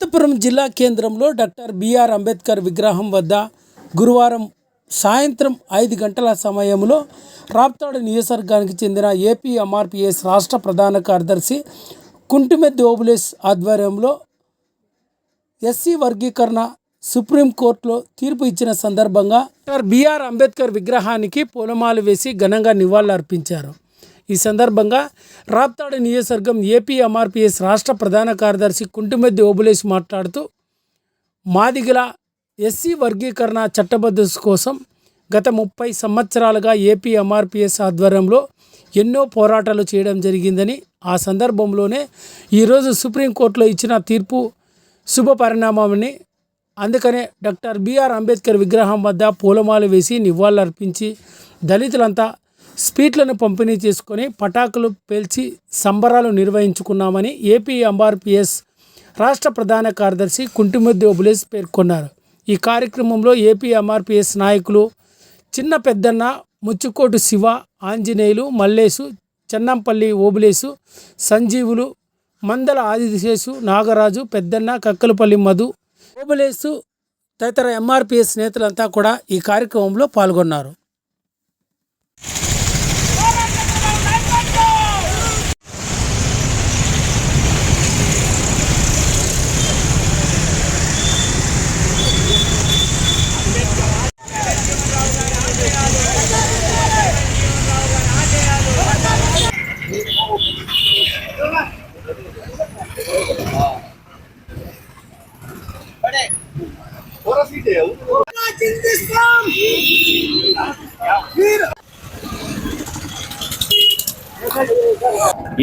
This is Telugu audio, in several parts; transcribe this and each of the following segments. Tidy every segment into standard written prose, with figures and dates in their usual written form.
అనంతపురం జిల్లా కేంద్రంలో డాక్టర్ బిఆర్ అంబేద్కర్ విగ్రహం వద్ద గురువారం సాయంత్రం 5 గంటల సమయంలో రాప్తాడు నియోజకవర్గానికి చెందిన ఏపీ ఎంఆర్పీఎస్ రాష్ట్ర ప్రధాన కార్యదర్శి కుంటిమెద్ది ఓబులేస్ ఆధ్వర్యంలో ఎస్సీ వర్గీకరణ సుప్రీంకోర్టులో తీర్పు ఇచ్చిన సందర్భంగా డాక్టర్ బిఆర్ అంబేద్కర్ విగ్రహానికి పూలమాల వేసి ఘనంగా నివాళులర్పించారు. ఈ సందర్భంగా రాప్తాడు నియోజకవర్గం ఏపీ ఎంఆర్పీఎస్ రాష్ట్ర ప్రధాన కార్యదర్శి కుంటిమెద్ది ఓబులేస్ మాట్లాడుతూ మాదిగల ఎస్సీ వర్గీకరణ చట్టబద్ధత కోసం గత 30 సంవత్సరాలుగా ఏపీ ఎంఆర్పీఎస్ ఆధ్వర్యంలో ఎన్నో పోరాటాలు చేయడం జరిగిందని, ఆ సందర్భంలోనే ఈరోజు సుప్రీంకోర్టులో ఇచ్చిన తీర్పు శుభ పరిణామమని, అందుకనే డాక్టర్ బిఆర్ అంబేద్కర్ విగ్రహం వద్ద పూలమాల వేసి నివాళులర్పించి దళితులంతా స్పీట్లను పంపిణీ చేసుకొని పటాకులు పేల్చి సంబరాలు నిర్వహించుకున్నామని ఏపీ ఎంఆర్పీఎస్ రాష్ట్ర ప్రధాన కార్యదర్శి కుంటిమెద్ది ఓబులేస్ పేర్కొన్నారు. ఈ కార్యక్రమంలో ఏపీ ఎంఆర్పీఎస్ నాయకులు చిన్న పెద్దన్న, ముచ్చుకోటు శివ, ఆంజనేయులు, మల్లేసు, చెన్నంపల్లి ఓబులేసు, సంజీవులు, మందల ఆదిశేషు, నాగరాజు, పెద్దన్న, కక్కలపల్లి మధు, ఓబులేసు తదితర ఎంఆర్పీఎస్ నేతలంతా కూడా ఈ కార్యక్రమంలో పాల్గొన్నారు.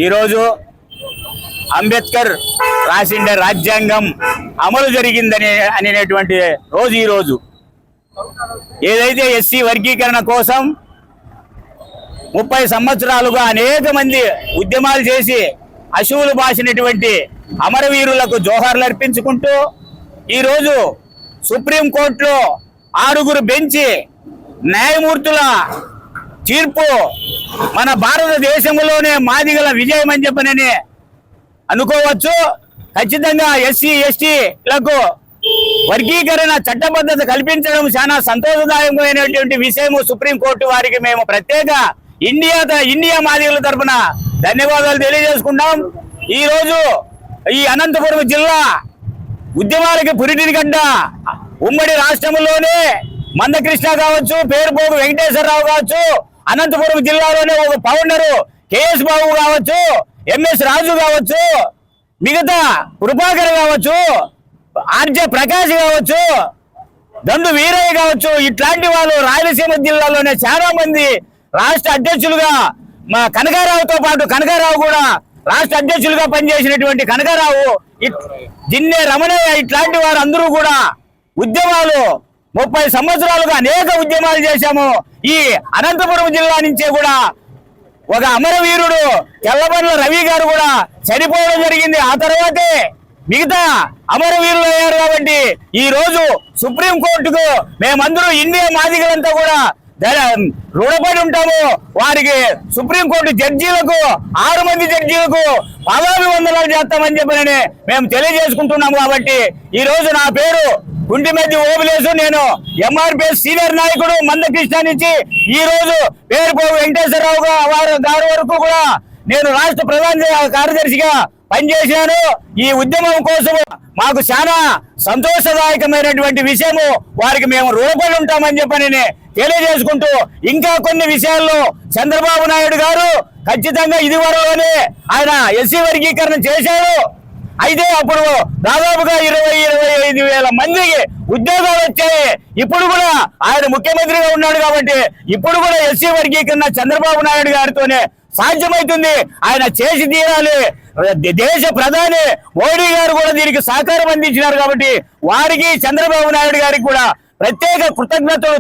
ఈరోజు అంబేద్కర్ రాసిండే రాజ్యాంగం అమలు జరిగిందని అనేటువంటి రోజు ఈరోజు. ఏదైతే ఎస్సీ వర్గీకరణ కోసం 30 సంవత్సరాలుగా అనేక మంది ఉద్యమాలు చేసి అశువులు బాసినటువంటి అమరవీరులకు జోహార్లు అర్పించుకుంటూ ఈరోజు సుప్రీంకోర్టులో 6 బెంచి న్యాయమూర్తుల తీర్పు మన భారతదేశంలోనే మాదిగల విజయం అని చెప్పనని అనుకోవచ్చు. ఖచ్చితంగా ఎస్సీ ఎస్టీలకు వర్గీకరణ చట్టబద్ధత కల్పించడం చాలా సంతోషదాయకమైనటువంటి విషయము. సుప్రీంకోర్టు వారికి మేము ప్రత్యేక ఇండియా మాదిగల తరఫున ధన్యవాదాలు తెలియజేసుకుంటాం. ఈరోజు ఈ అనంతపురం జిల్లా ఉద్యమాలకి పురిటిని గడ్డ. ఉమ్మడి రాష్ట్రంలోనే మందకృష్ణ కావచ్చు, పేరుపోగు వెంకటేశ్వరరావు కావచ్చు, అనంతపురం జిల్లాలోనే ఒక ఫౌండరు కేఎస్ బాబు కావచ్చు, ఎంఎస్ రాజు కావచ్చు, మిగతా కృపాకర్ కావచ్చు, ఆర్జే ప్రకాష్ కావచ్చు, దండు వీరయ్య కావచ్చు, ఇట్లాంటి వాళ్ళు రాయలసీమ జిల్లాలోనే చాలా మంది రాష్ట్ర అధ్యక్షులుగా, మా కనకారావుతో పాటు కనకారావు కూడా రాష్ట్ర అధ్యక్షులుగా పనిచేసినటువంటి కనకారావు, జిన్నే రమణయ్య, ఇట్లాంటి వారు అందరూ కూడా ఉద్యమాలు 30 సంవత్సరాలుగా అనేక ఉద్యమాలు చేశాము. ఈ అనంతపురం జిల్లా నుంచే కూడా ఒక అమరవీరుడు తెల్లబండ్ల రవి గారు కూడా చనిపోవడం జరిగింది. ఆ తర్వాతే మిగతా అమరవీరులు అయ్యారు. కాబట్టి ఈ రోజు సుప్రీంకోర్టుకు మేమందరూ ఇండియా మాదిగలంతా కూడా రుణపడి ఉంటాము. వారికి సుప్రీంకోర్టు జడ్జీలకు 6 మంది జడ్జీలకు పదాభివందనాలు చేస్తామని చెప్పని మేము తెలియజేసుకుంటున్నాము. కాబట్టి ఈ రోజు నా పేరు కుంటిమెద్ది ఓబులేసు. నేను ఎంఆర్పీఎస్ సీనియర్ నాయకుడు మందకృష్ణ నుంచి ఈ రోజు పేరుపోగు వెంకటేశ్వరరావు గారి వరకు కూడా నేను రాష్ట్ర ప్రధాన కార్యదర్శిగా పనిచేశాను. ఈ ఉద్యమం కోసం మాకు చాలా సంతోషదాయకమైనటువంటి విషయము. వారికి మేము రుణపడి ఉంటామని చెప్పని తెలియజేసుకుంటూ, ఇంకా కొన్ని విషయాల్లో చంద్రబాబు నాయుడు గారు ఖచ్చితంగా ఇదివరలోనే ఆయన ఎస్సీ వర్గీకరణ చేశారు. అయితే అప్పుడు దాదాపుగా 20-25 వేల మందికి ఉద్యోగాలు వచ్చాయి. ఇప్పుడు కూడా ఆయన ముఖ్యమంత్రిగా ఉన్నాడు కాబట్టి ఇప్పుడు కూడా ఎస్సీ వర్గీకరణ చంద్రబాబు నాయుడు గారితోనే సాధ్యమవుతుంది. ఆయన చేసి తీరాలి. దేశ ప్రధాని మోడీ గారు కూడా దీనికి సహకారం అందించినారు. కాబట్టి వారికి చంద్రబాబు నాయుడు గారికి కూడా ప్రత్యేక కృతజ్ఞతలు